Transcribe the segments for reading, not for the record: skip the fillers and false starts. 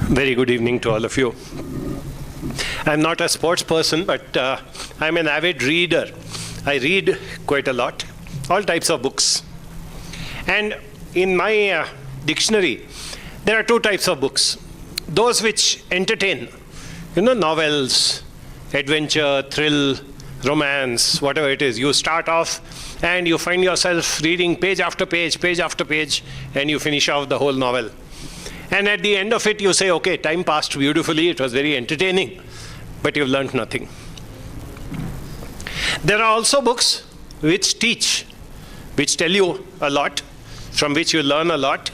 Very good evening to all of you. I'm not a sports person, but I'm an avid reader. I read quite a lot, all types of books. And in my dictionary, there are two types of books. Those which entertain, novels, adventure, thrill, romance, whatever it is. You start off and you find yourself reading page after page, and you finish off the whole novel. And at the end of it, you say, okay, time passed beautifully, it was very entertaining, but you've learned nothing. There are also books which teach, which tell you a lot, from which you learn a lot,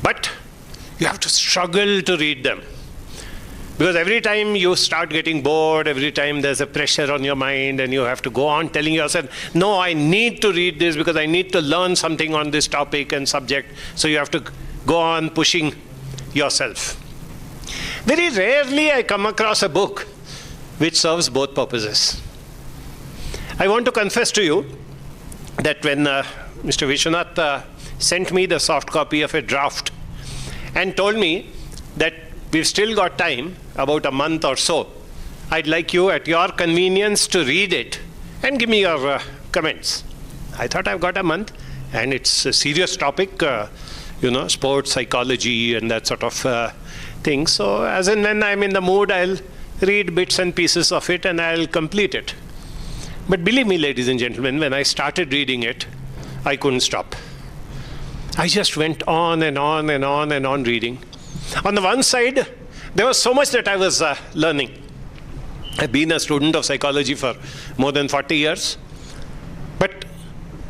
but you have to struggle to read them. Because every time you start getting bored, every time there's a pressure on your mind and you have to go on telling yourself, no, I need to read this because I need to learn something on this topic and subject. So you have to go on pushing yourself. Very rarely I come across a book which serves both purposes. I want to confess to you that when Mr. Vishwanath sent me the soft copy of a draft and told me that we've still got time, about a month or so, I'd like you at your convenience to read it and give me your comments. I thought I've got a month and it's a serious topic, sports psychology and that sort of thing. So as and when I'm in the mood, I'll read bits and pieces of it and I'll complete it. But believe me, ladies and gentlemen, when I started reading it, I couldn't stop. I just went on and on and on and on reading. On the one side, there was so much that I was learning. I've been a student of psychology for more than 40 years. But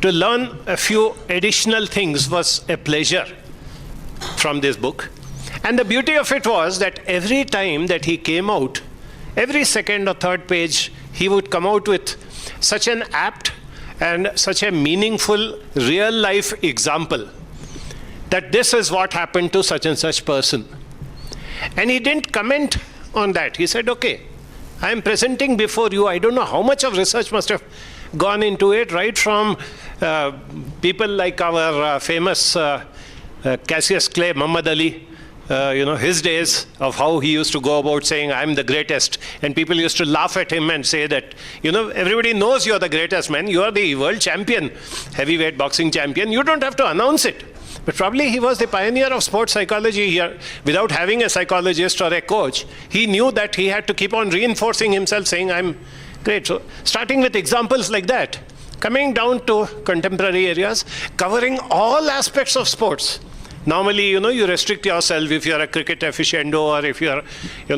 to learn a few additional things was a pleasure from this book. And the beauty of it was that every time that he came out, every second or third page, he would come out with such an apt and such a meaningful real life example that this is what happened to such and such person. And he didn't comment on that. He said, okay, I am presenting before you. I don't know how much of research must have gone into it, right from people like our famous Cassius Clay, Muhammad Ali, his days of how he used to go about saying, I'm the greatest. And people used to laugh at him and say that, everybody knows you're the greatest, man. You are the world champion, heavyweight boxing champion. You don't have to announce it. But probably he was the pioneer of sports psychology here. Without having a psychologist or a coach, he knew that he had to keep on reinforcing himself, saying, I'm great. So starting with examples like that, coming down to contemporary areas, covering all aspects of sports. Normally, you restrict yourself if you're a cricket aficionado or if you're,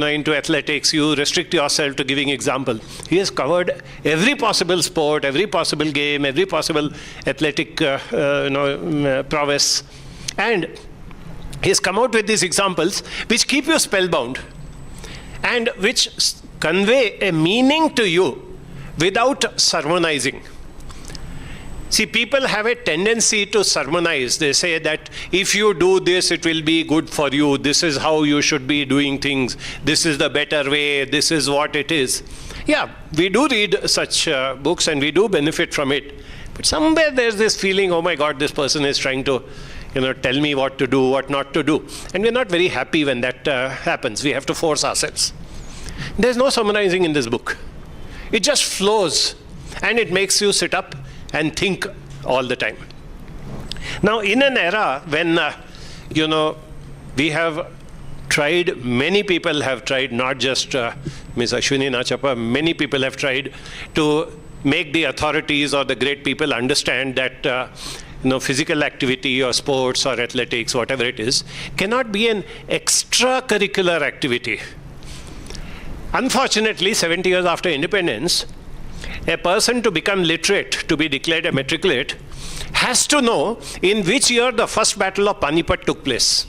into athletics, you restrict yourself to giving example. He has covered every possible sport, every possible game, every possible athletic, prowess. And he's come out with these examples which keep you spellbound and which convey a meaning to you without sermonizing. See, people have a tendency to sermonize. They say that if you do this, it will be good for you. This is how you should be doing things. This is the better way. This is what it is. Yeah, we do read such books and we do benefit from it. But somewhere there's this feeling, oh my God, this person is trying to, tell me what to do, what not to do. And we're not very happy when that happens. We have to force ourselves. There's no summarizing in this book. It just flows and it makes you sit up and think all the time. Now, in an era when, we have tried, many people have tried, not just Ms. Ashwini Nachappa, many people have tried to make the authorities or the great people understand that physical activity or sports or athletics, whatever it is, cannot be an extracurricular activity. Unfortunately, 70 years after independence, a person to become literate, to be declared a matriculate, has to know in which year the first battle of Panipat took place.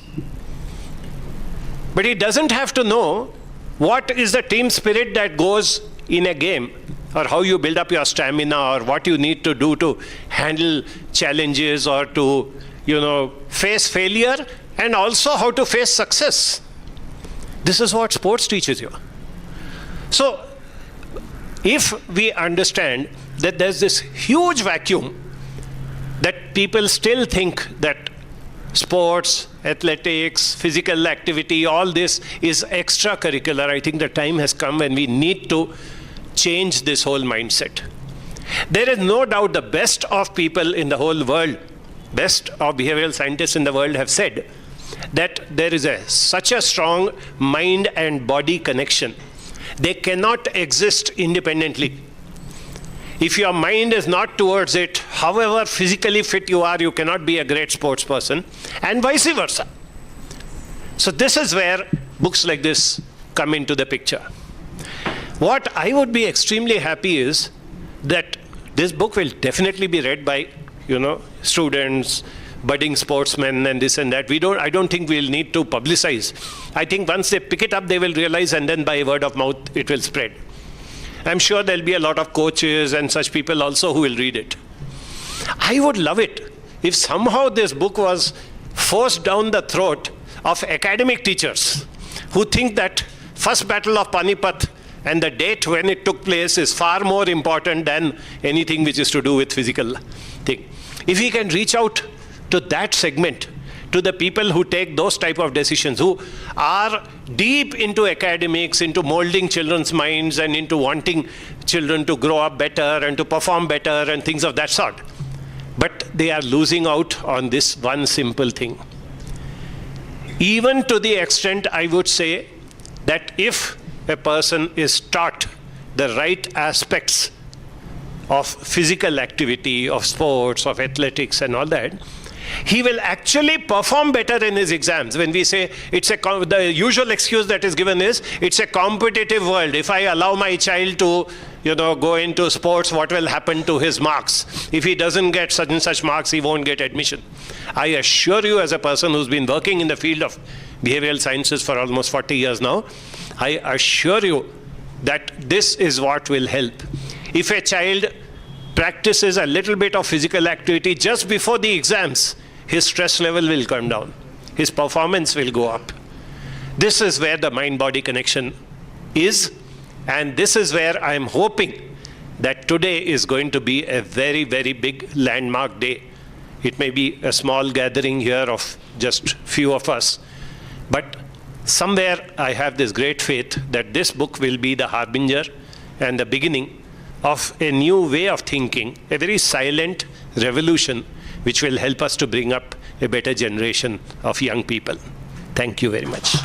But he doesn't have to know what is the team spirit that goes in a game, or how you build up your stamina, or what you need to do to handle challenges, or to, face failure, and also how to face success. This is what sports teaches you. So, if we understand that there's this huge vacuum, that people still think that sports, athletics, physical activity, all this is extracurricular. I think the time has come when we need to change this whole mindset. There is no doubt the best of people in the whole world, best of behavioral scientists in the world have said that there is such a strong mind and body connection. They cannot exist independently. If your mind is not towards it, however physically fit you are, you cannot be a great sports person, and vice versa. So this is where books like this come into the picture. What I would be extremely happy is that this book will definitely be read by, students, budding sportsmen, and this and that. I don't think we'll need to publicize. I think once they pick it up, they will realize, and then by word of mouth, it will spread. I'm sure there'll be a lot of coaches and such people also who will read it. I would love it if somehow this book was forced down the throat of academic teachers who think that first battle of Panipat and the date when it took place is far more important than anything which is to do with physical thing. If we can reach out to that segment, to the people who take those type of decisions, who are deep into academics, into molding children's minds and into wanting children to grow up better and to perform better and things of that sort. But they are losing out on this one simple thing. Even to the extent, I would say, that if a person is taught the right aspects of physical activity, of sports, of athletics and all that, he will actually perform better in his exams. When we say the usual excuse that is given is, it's a competitive world. If I allow my child to, go into sports, what will happen to his marks? If he doesn't get such and such marks, he won't get admission. I assure you, as a person who's been working in the field of behavioral sciences for almost 40 years now, I assure you that this is what will help. If a child practices a little bit of physical activity just before the exams, his stress level will come down. His performance will go up. This is where the mind-body connection is, and this is where I am hoping that today is going to be a very, very big landmark day. It may be a small gathering here of just few of us, but somewhere I have this great faith that this book will be the harbinger and the beginning of a new way of thinking, a very silent revolution which will help us to bring up a better generation of young people. Thank you very much.